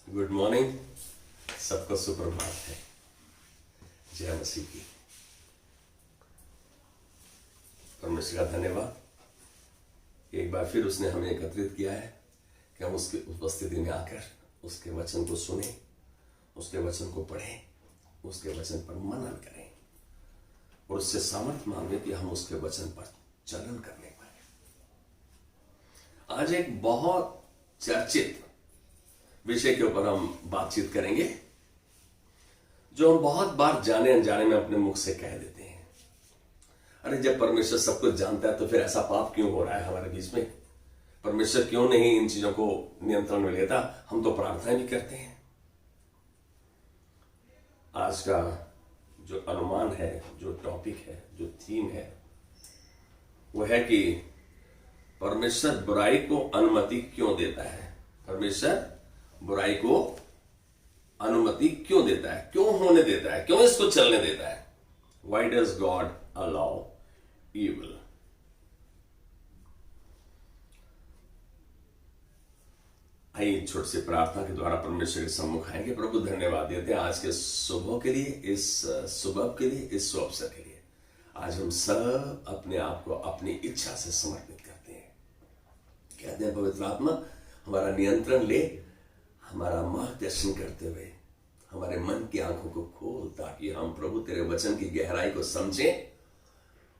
Good morning. सबको सुप्रभात है। जय मसीह की। परमेश्वर का धन्यवाद। एक बार फिर उसने हमें एकत्रित किया है कि हम उसकी उपस्थिति में आकर उसके वचन को सुने, उसके वचन को पढ़ें, उसके वचन पर मनन करें और उससे सामर्थ्य मांगे कि हम उसके वचन पर चलन करने पाए। आज एक बहुत चर्चित विषय के ऊपर हम बातचीत करेंगे, जो हम बहुत बार जाने अनजाने में अपने मुख से कह देते हैं। अरे जब परमेश्वर सब कुछ जानता है तो फिर ऐसा पाप क्यों हो रहा है हमारे बीच में? परमेश्वर क्यों नहीं इन चीजों को नियंत्रण में लेता? हम तो प्रार्थना भी करते हैं। आज का जो अनुमान है, जो टॉपिक है, जो थीम है, वो है कि परमेश्वर बुराई को अनुमति क्यों देता है। परमेश्वर बुराई को अनुमति क्यों देता है, क्यों होने देता है, क्यों इसको चलने देता है? Why does God allow evil? आइए छोटी सी प्रार्थना के द्वारा परमेश्वर के सम्मुख आएंगे। प्रभु धन्यवाद देते हैं आज के सुबह के लिए, इस सुबह के लिए, इस अवसर के लिए। आज हम सब अपने आप को अपनी इच्छा से समर्पित करते हैं। कहते हैं पवित्र आत्मा हमारा नियंत्रण ले, हमारा मार्गदर्शन करते हुए हमारे मन की आंखों को खोल, ताकि हम प्रभु तेरे वचन की गहराई को समझें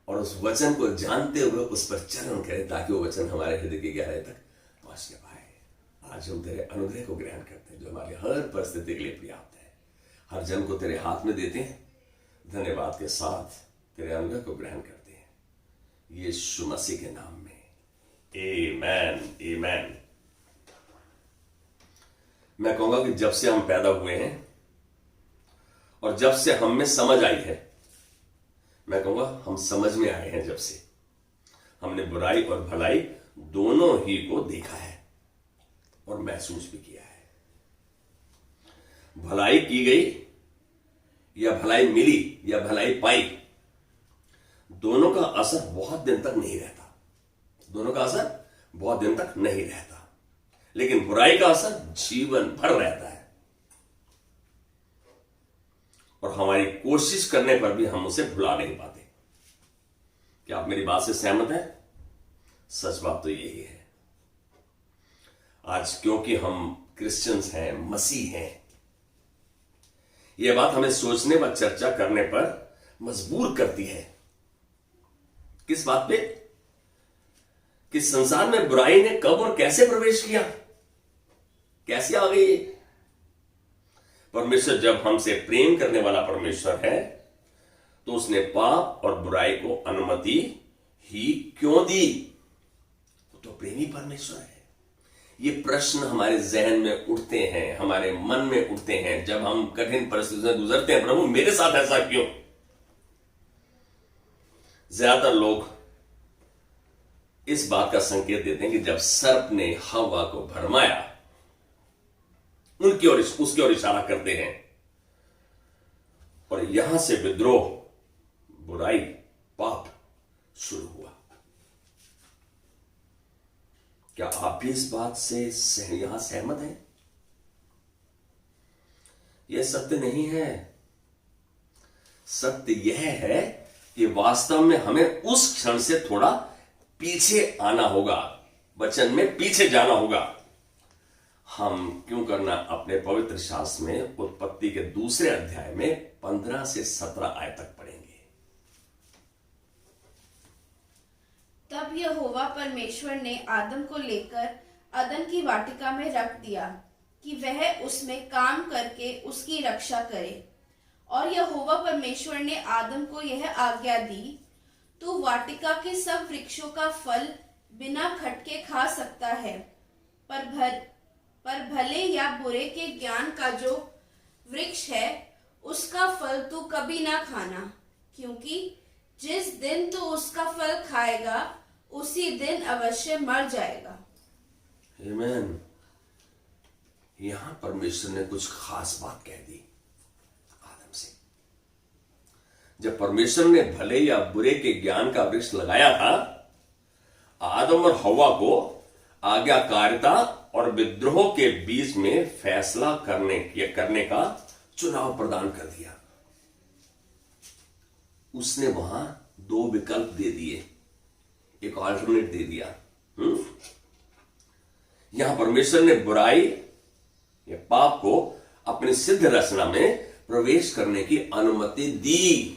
और उस वचन को जानते हुए उस पर चरण करें, ताकि वो वचन हमारे हृदय की गहराई तक पहुंचने पाए। आज हम तेरे अनुग्रह को ग्रहण करते हैं, जो हमारी हर परिस्थिति के लिए पर्याप्त है। हर जन को तेरे हाथ में देते हैं। धन्यवाद के साथ तेरे अनुग्रह को ग्रहण करते हैं यीशु मसीह के नाम में। आमेन, आमेन। मैं कहूंगा कि जब से हम पैदा हुए हैं और जब से हम में समझ आई है, मैं कहूंगा हम समझ में आए हैं, जब से हमने बुराई और भलाई दोनों ही को देखा है और महसूस भी किया है। भलाई की गई या भलाई मिली या भलाई पाई, दोनों का असर बहुत दिन तक नहीं रहता। दोनों का असर बहुत दिन तक नहीं रहता, लेकिन बुराई का असर जीवन भर रहता है और हमारी कोशिश करने पर भी हम उसे भुला नहीं पाते। क्या आप मेरी बात से सहमत हैं? सच बात तो यही है। आज क्योंकि हम क्रिश्चियंस हैं, मसीह हैं, यह बात हमें सोचने व चर्चा करने पर मजबूर करती है। किस बात पे? कि संसार में बुराई ने कब और कैसे प्रवेश किया, कैसे आ गई? परमेश्वर जब हमसे प्रेम करने वाला परमेश्वर है, तो उसने पाप और बुराई को अनुमति ही क्यों दी? वो तो प्रेमी परमेश्वर है। ये प्रश्न हमारे जहन में उठते हैं, हमारे मन में उठते हैं जब हम कठिन परिस्थितियों से गुजरते हैं। प्रभु मेरे साथ ऐसा क्यों? ज्यादातर लोग इस बात का संकेत देते हैं कि जब सर्प ने हव्वा को भरमाया, उनकी ओर उसकी ओर इशारा करते हैं और यहां से विद्रोह, बुराई, पाप शुरू हुआ। क्या आप भी इस बात से यहां सहमत हैं? यह सत्य नहीं है। सत्य यह है कि वास्तव में हमें उस क्षण से थोड़ा पीछे आना होगा, वचन में पीछे जाना होगा। हम क्यों करना अपने पवित्र शास्त्र में उत्पत्ति के 2 अध्याय में 15 से 17 आयत तक पढ़ेंगे। तब यहोवा परमेश्वर ने आदम को लेकर अदन की वाटिका में रख दिया कि वह उसमें काम करके उसकी रक्षा करे। और यहोवा परमेश्वर ने आदम को यह आज्ञा दी, तू वाटिका के सब वृक्षों का फल बिना खटके खा सकता है, पर भले या बुरे के ज्ञान का जो वृक्ष है उसका फल तू कभी ना खाना, क्योंकि जिस दिन तू उसका फल खाएगा उसी दिन अवश्य मर जाएगा। आमीन। यहां परमेश्वर ने कुछ खास बात कह दी आदम से। जब परमेश्वर ने भले या बुरे के ज्ञान का वृक्ष लगाया था, आदम और हव्वा को आज्ञाकारिता और विद्रोह के बीच में फैसला करने का चुनाव प्रदान कर दिया। उसने वहां दो विकल्प दे दिए, एक ऑल्टरनेट दे दिया। यहां परमेश्वर ने बुराई या पाप को अपनी सिद्ध रचना में प्रवेश करने की अनुमति दी।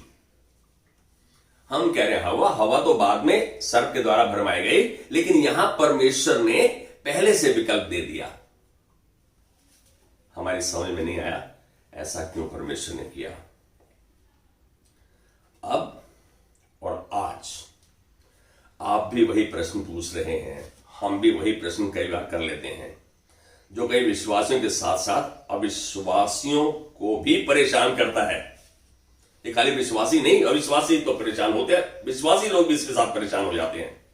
हम कह रहे हैं हवा तो बाद में सर्प के द्वारा भरमाई गई, लेकिन यहां परमेश्वर ने पहले से विकल्प दे दिया। हमारी समझ में नहीं आया ऐसा क्यों परमेश्वर ने किया। अब और आज आप भी वही प्रश्न पूछ रहे हैं, हम भी वही प्रश्न कई बार कर लेते हैं, जो कई विश्वासियों के साथ साथ अविश्वासियों को भी परेशान करता है। ये खाली विश्वासी नहीं, अविश्वासी तो परेशान होते हैं, विश्वासी लोग भी इसके साथ परेशान हो जाते हैं।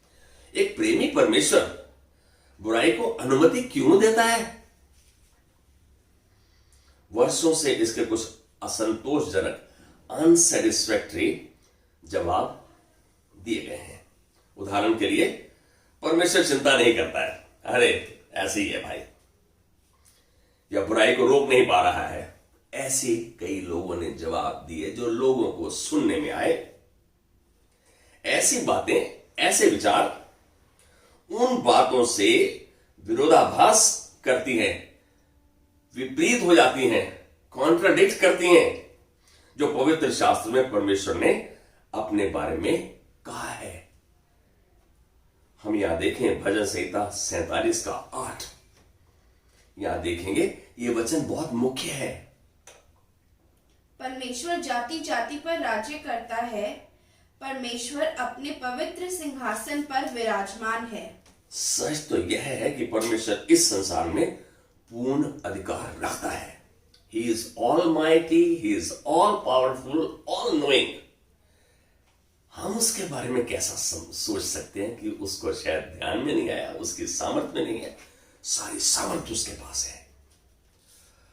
एक प्रेमी परमेश्वर बुराई को अनुमति क्यों देता है? वर्षों से इसके कुछ असंतोषजनक अनसेटिस्फैक्टरी जवाब दिए गए हैं। उदाहरण के लिए, परमेश्वर चिंता नहीं करता है, अरे ऐसे ही है भाई, या बुराई को रोक नहीं पा रहा है। ऐसे कई लोगों ने जवाब दिए जो लोगों को सुनने में आए। ऐसी बातें, ऐसे विचार उन बातों से विरोधाभास करती हैं, विपरीत हो जाती हैं, कॉन्ट्राडिक्ट करती हैं, जो पवित्र शास्त्र में परमेश्वर ने अपने बारे में कहा है। हम यहां देखें भजन संहिता 47 का 8। यहां देखेंगे ये वचन बहुत मुख्य है। परमेश्वर जाति जाति पर राज्य करता है, परमेश्वर अपने पवित्र सिंहासन पर विराजमान है। सच तो यह है कि परमेश्वर इस संसार में पूर्ण अधिकार रखता है। He is almighty, he is all powerful, all knowing। हम उसके बारे में कैसा सोच सकते हैं कि उसको शायद ध्यान में नहीं आया, उसकी सामर्थ्य में नहीं है। सारी सामर्थ्य उसके पास है।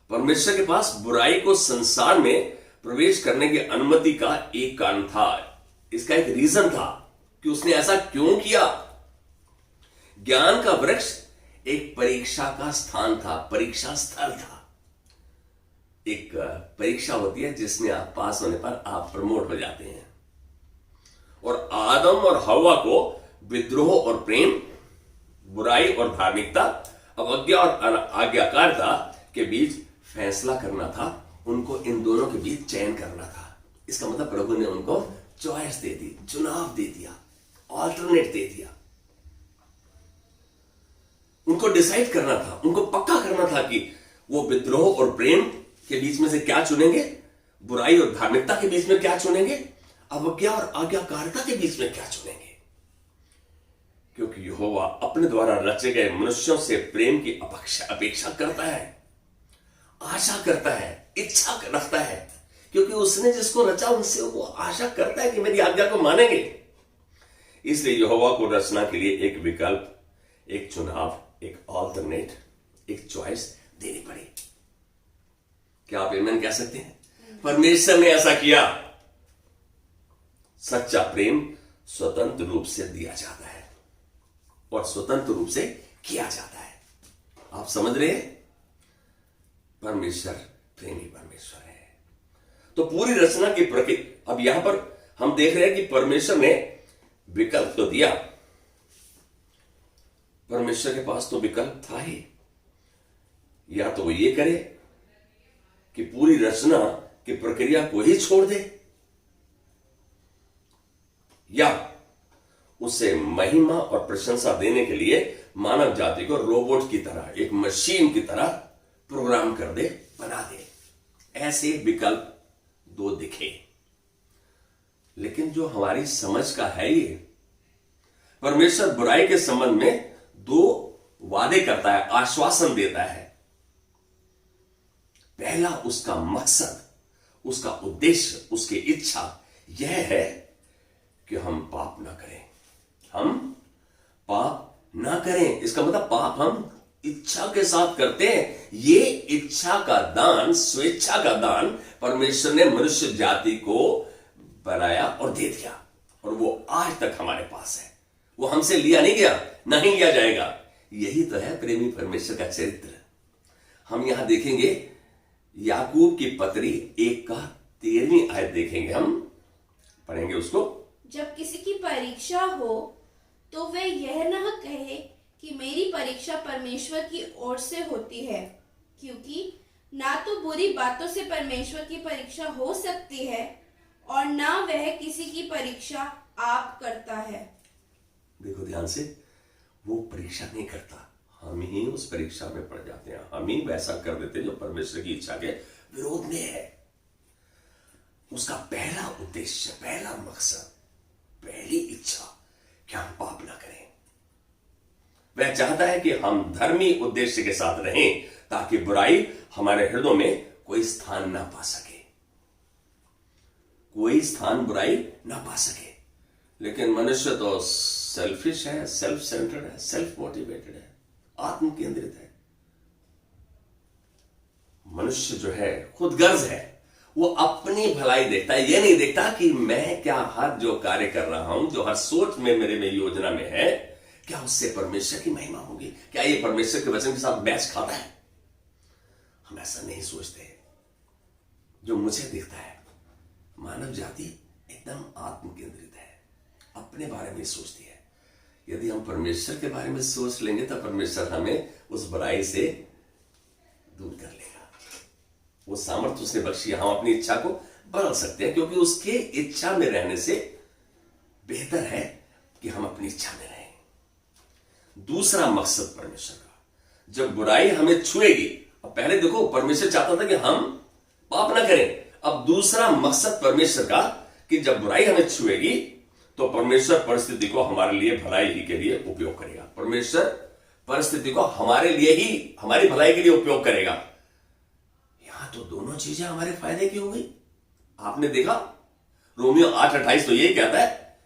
परमेश्वर के पास बुराई को संसार में प्रवेश करने की अनुमति का एक कारण था। इसका एक रीजन था कि उसने ऐसा क्यों किया। ज्ञान का वृक्ष एक परीक्षा का स्थान था, परीक्षा स्थल था। एक परीक्षा होती है जिसमें आप पास होने पर आप प्रमोट हो जाते हैं। और आदम और हवा को विद्रोह और प्रेम, बुराई और धार्मिकता, अवज्ञा और आज्ञाकारिता के बीच फैसला करना था। उनको इन दोनों के बीच चयन करना था। इसका मतलब प्रभु ने उनको चॉइस दे दी, चुनाव दे दिया, ऑल्टरनेट दे दिया। उनको डिसाइड करना था, उनको पक्का करना था कि वो विद्रोह और प्रेम के बीच में से क्या चुनेंगे, बुराई और धार्मिकता के बीच में क्या चुनेंगे, अवज्ञा और आज्ञाकारिता के बीच में क्या चुनेंगे। क्योंकि यहोवा अपने द्वारा रचे गए मनुष्यों से प्रेम की अपेक्षा करता है, आशा करता है, इच्छा रखता है। क्योंकि उसने जिसको रचा उनसे वो आशा करता है कि मेरी आज्ञा को मानेंगे। इसलिए यहोवा को रचना के लिए एक विकल्प, एक चुनाव, एक ऑल्टरनेट, एक चॉइस देनी पड़ी। क्या आप आमेन कह सकते हैं? परमेश्वर ने ऐसा किया। सच्चा प्रेम स्वतंत्र रूप से दिया जाता है और स्वतंत्र रूप से किया जाता है। आप समझ रहे हैं? परमेश्वर प्रेमी परमेश्वर है। तो पूरी रचना की प्रकृति, अब यहां पर हम देख रहे हैं कि परमेश्वर ने विकल्प तो दिया। परमेश्वर के पास तो विकल्प था ही। या तो वो ये करे कि पूरी रचना की प्रक्रिया को ही छोड़ दे, या उसे महिमा और प्रशंसा देने के लिए मानव जाति को रोबोट की तरह, एक मशीन की तरह प्रोग्राम कर दे, बना दे। ऐसे विकल्प दो दिखे। लेकिन जो हमारी समझ का है, ये परमेश्वर बुराई के संबंध में दो वादे करता है, आश्वासन देता है। पहला उसका मकसद, उसका उद्देश्य, उसकी इच्छा यह है कि हम पाप ना करें। हम पाप ना करें, इसका मतलब पाप हम इच्छा के साथ करते हैं। ये इच्छा का दान, स्वेच्छा का दान परमेश्वर ने मनुष्य जाति को बनाया और दे दिया, और वो आज तक हमारे पास है। वो हमसे लिया नहीं गया, नहीं लिया जाएगा। यही तो है प्रेमी परमेश्वर का चरित्र। हम यहां देखेंगे याकूब की पत्री 1 का 13वीं आयत देखेंगे, हम पढ़ेंगे उसको। जब किसी की परीक्षा हो तो वह यह न कहे कि मेरी परीक्षा परमेश्वर की ओर से होती है, क्योंकि ना तो बुरी बातों से परमेश्वर की परीक्षा हो सकती है और ना वह किसी की परीक्षा आप करता है। देखो ध्यान से, वो परीक्षा नहीं करता, हम ही उस परीक्षा में पड़ जाते हैं, हम ही वैसा कर देते हैं जो परमेश्वर की इच्छा के विरोध में है। उसका पहला उद्देश्य, पहला मकसद, पहली इच्छा कि हम पाप ना करें। वह चाहता है कि हम धर्मी उद्देश्य के साथ रहें ताकि बुराई हमारे हृदय में कोई स्थान ना पा सके, कोई स्थान बुराई ना पा सके। लेकिन मनुष्य तो सेल्फिश है, सेल्फ सेंटर्ड है, सेल्फ मोटिवेटेड है, आत्म केंद्रित है। मनुष्य जो है खुदगर्ज है, वो अपनी भलाई देखता है, ये नहीं देखता कि मैं क्या हर जो कार्य कर रहा हूं, जो हर सोच में मेरे में योजना में है, क्या उससे परमेश्वर की महिमा होगी, क्या ये परमेश्वर के वचन के साथ मैच खाता है। हम ऐसा नहीं सोचते। जो मुझे दिखता है, मानव जाति एकदम आत्म केंद्रित है, अपने बारे में सोचती है। यदि हम परमेश्वर के बारे में सोच लेंगे तो परमेश्वर हमें उस बुराई से दूर कर लेगा। वो सामर्थ्य उसने बख्शी, हम अपनी इच्छा को बदल सकते हैं, क्योंकि उसके इच्छा में रहने से बेहतर है कि हम अपनी इच्छा में रहें। दूसरा मकसद परमेश्वर का, जब बुराई हमें छुएगी, अब पहले देखो परमेश्वर चाहता था कि हम पाप ना करें, अब दूसरा मकसद परमेश्वर का कि जब बुराई हमें छुएगी तो परमेश्वर परिस्थिति को हमारे लिए भलाई ही के लिए उपयोग करेगा। परमेश्वर परिस्थिति को हमारे लिए ही, हमारी भलाई के लिए उपयोग करेगा। यहां तो दोनों चीजें हमारे फायदे की हो गई। आपने देखा रोमियो 8:28 तो यही कहता है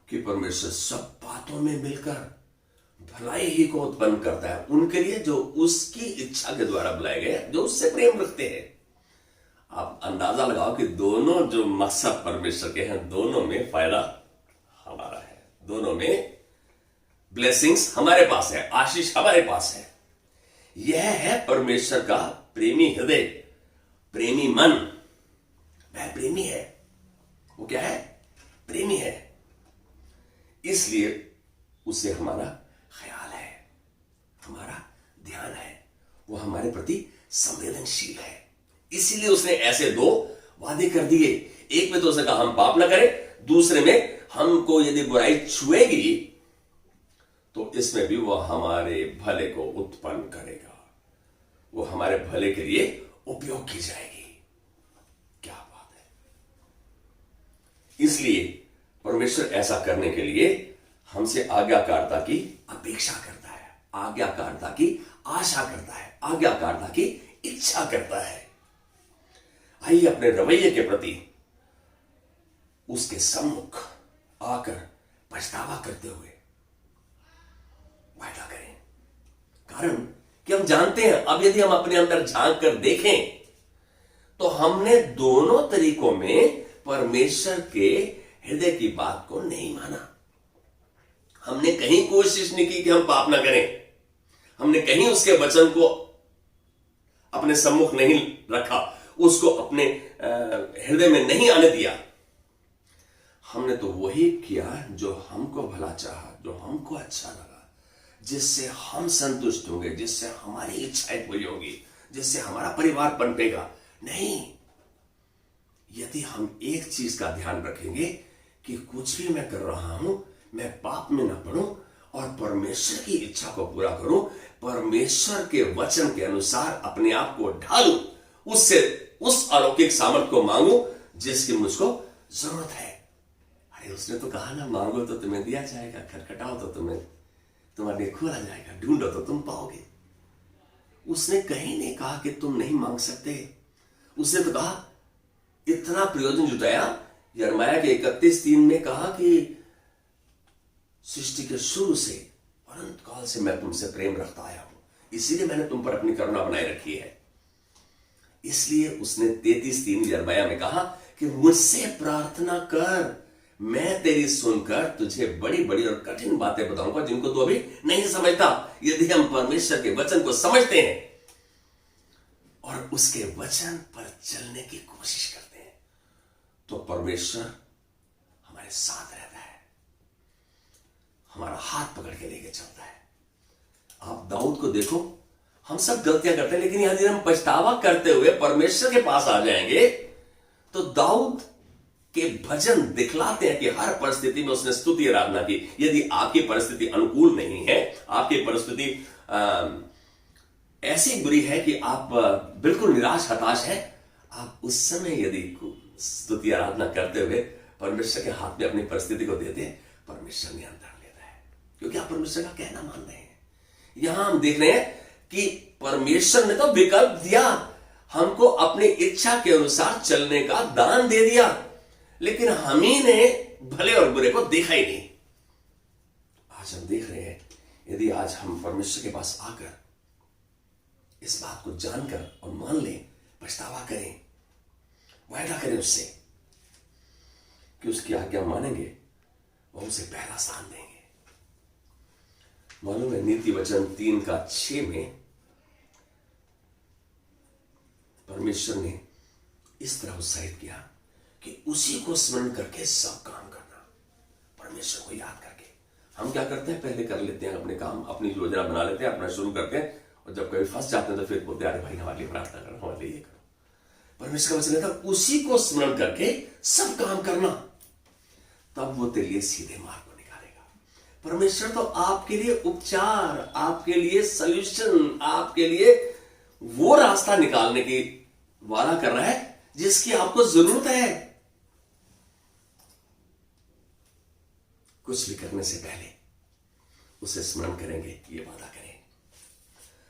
कि परमेश्वर सब बातों में मिलकर भलाई ही को उत्पन्न करता है उनके लिए जो उसकी इच्छा के द्वारा बुलाए गए, जो उससे प्रेम रखते हैं। आप अंदाजा लगाओ कि दोनों जो मकसद परमेश्वर के हैं, दोनों में फायदा हमारा है, दोनों में ब्लेसिंग्स हमारे पास है, आशीष हमारे पास है। यह है परमेश्वर का प्रेमी हृदय, प्रेमी मन। वह प्रेमी है, वो क्या है? प्रेमी है। इसलिए उसे हमारा ख्याल है, हमारा ध्यान है, वो हमारे प्रति संवेदनशील है। इसीलिए उसने ऐसे 2 वादे कर दिए। एक में तो उसने कहा हम पाप ना करें, दूसरे में हमको यदि बुराई छुएगी तो इसमें भी वो हमारे भले को उत्पन्न करेगा, वो हमारे भले के लिए उपयोग की जाएगी। क्या बात है! इसलिए परमेश्वर ऐसा करने के लिए हमसे आज्ञाकारिता की अपेक्षा करता है, आज्ञाकारिता की आशा करता है, आज्ञाकारिता की इच्छा करता है। आइए अपने रवैये के प्रति उसके सम्मुख आकर पछतावा करते हुए वादा करें। कारण कि हम जानते हैं, अब यदि हम अपने अंदर झांक कर देखें तो हमने दोनों तरीकों में परमेश्वर के हृदय की बात को नहीं माना। हमने कहीं कोशिश नहीं की कि हम पाप ना करें, हमने कहीं उसके वचन को अपने सम्मुख नहीं रखा, उसको अपने हृदय में नहीं आने दिया। हमने तो वही किया जो हमको भला चाहा, जो हमको अच्छा लगा, जिससे हम संतुष्ट होंगे, जिससे हमारी इच्छाएं पूरी होगी, जिससे हमारा परिवार पनपेगा। नहीं, यदि हम एक चीज का ध्यान रखेंगे कि कुछ भी मैं कर रहा हूं, मैं पाप में ना पड़ूं और परमेश्वर की इच्छा को पूरा करूं, परमेश्वर के वचन के अनुसार अपने आप को ढालूं, उससे उस अलौकिक सामर्थ को मांगू जिसकी मुझको जरूरत है। अरे उसने तो कहा ना, मांगो तो तुम्हें दिया जाएगा, खटखटाओ तो तुम्हारे खोला जाएगा, ढूंढो तो तुम पाओगे। उसने कहीं नहीं कहा कि तुम नहीं मांग सकते। उसने तो कहा, इतना प्रयोजन जुटाया। यिर्मयाह के 31:3 में कहा कि सृष्टि के शुरू से अनंत काल से मैं तुमसे प्रेम रखता आया हूं, इसीलिए मैंने तुम पर अपनी करुणा बनाए रखी है। इसलिए उसने 33:3 यिर्मयाह में कहा कि मुझसे प्रार्थना कर, मैं तेरी सुनकर तुझे बड़ी बड़ी और कठिन बातें बताऊंगा जिनको तू अभी नहीं समझता। यदि हम परमेश्वर के वचन को समझते हैं और उसके वचन पर चलने की कोशिश करते हैं, तो परमेश्वर हमारे साथ रहता है, हमारा हाथ पकड़ के लेके चलता है। आप दाऊद को देखो, हम सब गलतियां करते हैं, लेकिन यदि हम पछतावा करते हुए परमेश्वर के पास आ जाएंगे तो दाऊद के भजन दिखलाते हैं कि हर परिस्थिति में उसने स्तुति आराधना की। यदि आपकी परिस्थिति अनुकूल नहीं है, आपकी परिस्थिति ऐसी बुरी है कि आप बिल्कुल निराश हताश है, आप उस समय यदि स्तुति आराधना करते हुए परमेश्वर के हाथ में अपनी परिस्थिति को देते हैं, परमेश्वर नियंत्रण लेता है, क्योंकि आप परमेश्वर का कहना मान रहे हैं। यहां हम देख रहे हैं कि परमेश्वर ने तो विकल्प दिया, हमको अपनी इच्छा के अनुसार चलने का दान दे दिया, लेकिन हम ही ने भले और बुरे को देखा ही नहीं। आज हम देख रहे हैं, यदि आज हम परमेश्वर के पास आकर इस बात को जानकर और मान लें, पछतावा करें, वायदा करें उससे कि उसकी आज्ञा मानेंगे, वह उसे पहला स्थान देंगे। मालूम है, नीति वचन 3:6 में परमेश्वर ने इस तरह उत्साहित किया कि उसी को स्मरण करके सब काम करना। परमेश्वर को याद करके हम क्या करते हैं, पहले कर लेते हैं अपने काम, अपनी योजना बना लेते हैं, अपना शुरू करते हैं, और जब कभी फंस जाते हैं तो फिर बोलते हैं, अरे भाई हमारे लिए प्रार्थना करो, हमारे लिए ये करो। परमेश्वर का वचन था उसी को स्मरण करके सब काम करना, तब वो तेरे लिए सीधे मार्ग को निकालेगा। परमेश्वर तो आपके लिए उपचार, आपके लिए सॉल्यूशन, आपके लिए वो रास्ता निकालने की वादा कर रहा है जिसकी आपको जरूरत है। कुछ भी करने से पहले उसे स्मरण करेंगे, ये वादा करें,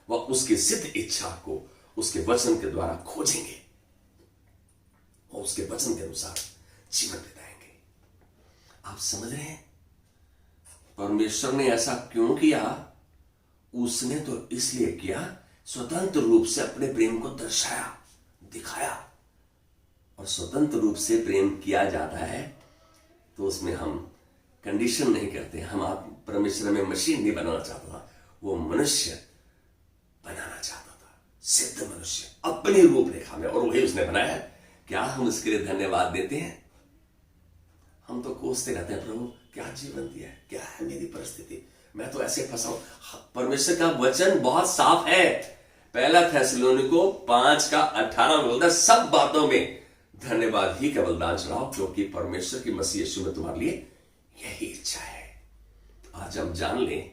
वह उसकी सिद्ध इच्छा को उसके वचन के द्वारा खोजेंगे और उसके वचन के अनुसार जीवन बिताएंगे। आप समझ रहे हैं परमेश्वर ने ऐसा क्यों किया? उसने तो इसलिए किया, स्वतंत्र रूप से अपने प्रेम को दर्शाया, दिखाया। और स्वतंत्र रूप से प्रेम किया जाता है तो उसमें हम कंडीशन नहीं करते। हम आप परमेश्वर में मशीन नहीं बनाना चाहता था, वो मनुष्य बनाना चाहता था, सिद्ध मनुष्य अपनी रूपरेखा में, और वही उसने बनाया। क्या हम इसके लिए धन्यवाद देते हैं? हम तो कोसते रहते हैं, प्रभु क्या जीवन दिया है, क्या है मेरी परिस्थिति, मैं तो ऐसे फंसा हूं। परमेश्वर का वचन बहुत साफ है। 1 थिस्सलुनीको 5:18 बोलता है, सब बातों में धन्यवाद ही का बलिदान चढ़ाओ, क्योंकि परमेश्वर की मसीह यीशु में तुम्हारे लिए यही इच्छा है। आज हम जान लें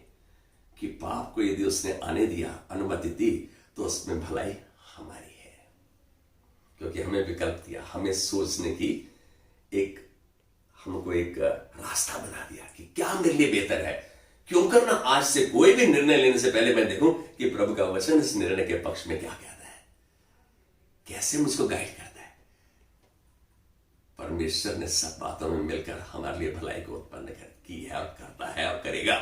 कि पाप को यदि उसने आने दिया, अनुमति दी, तो उसमें भलाई हमारी है, क्योंकि हमें विकल्प दिया, हमें सोचने की हमको एक रास्ता बना दिया कि क्या मेरे लिए बेहतर है, क्यों करना। आज से कोई भी निर्णय लेने से पहले मैं देखूं कि प्रभु का वचन इस निर्णय के पक्ष में क्या कहता है, कैसे मुझको गाइड करता है। परमेश्वर ने सब बातों में मिलकर हमारे लिए भलाई को उत्पन्न की है और करता है और करेगा,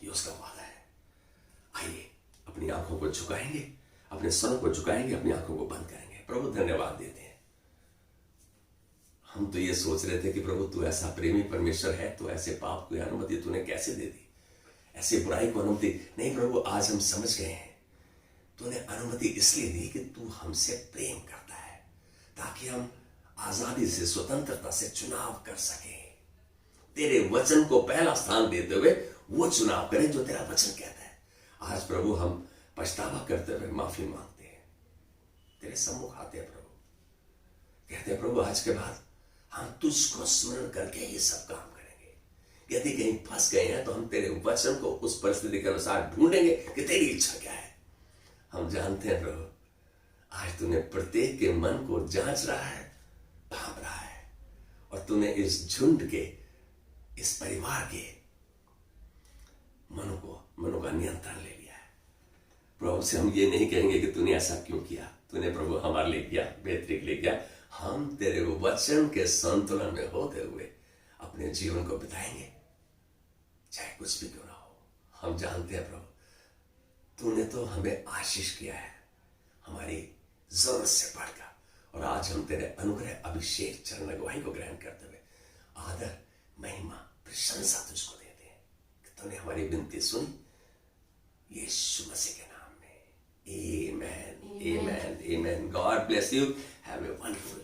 ये उसका वादा है। आइए अपनी आंखों को झुकाएंगे, अपने स्वरों को झुकाएंगे, अपनी आंखों को बंद करेंगे, प्रभु धन्यवाद देते हैं। हम तो ये सोच रहे थे कि प्रभु तू ऐसा प्रेमी परमेश्वर है, तो ऐसे पाप को अनुमति तूने कैसे दे दी, ऐसे बुराई को अनुमति नहीं। प्रभु आज हम समझ गए हैं, तूने अनुमति इसलिए दी कि तू हमसे प्रेम करता है, ताकि हम आजादी से, स्वतंत्रता से चुनाव कर सके। तेरे वचन को पहला स्थान देते हुए वो चुनाव करें जो तेरा वचन कहता है। आज प्रभु हम पछतावा करते हुए माफी मांगते हैं, तेरे सम्मुख आते हैं प्रभु, कहते हैं प्रभु आज के बाद हम तुझको स्मरण करके ये सब काम करेंगे। यदि कहीं फंस गए हैं तो हम तेरे वचन को उस परिस्थिति के अनुसार ढूंढेंगे कि तेरी इच्छा क्या है। हम जानते हैं प्रभु आज तूने प्रत्येक के मन को जांच रहा है, भांप रहा है, और तूने इस झुंड के, इस परिवार के मनो का नियंत्रण ले लिया है। प्रभु से हम ये नहीं कहेंगे कि तूने ऐसा क्यों किया, तूने प्रभु हमारे लिए किया, बेहतरी के लिए किया। हम तेरे वचन के संतुलन में होते हुए अपने जीवन को बिताएंगे, चाहे कुछ भी क्यों ना हो। हम जानते हैं प्रभु तूने तो हमें आशीष किया है हमारी जरूरत से बढ़कर, और आज हम तेरे अनुग्रह, अभिषेक, चरण अगुवाई को ग्रहण करते हुए आदर, महिमा, प्रशंसा तुझको देते हैं कि तूने हमारी विनती सुनी। यीशु मसीह के नाम में। आमेन, आमेन, आमेन। God bless you. Have a wonderful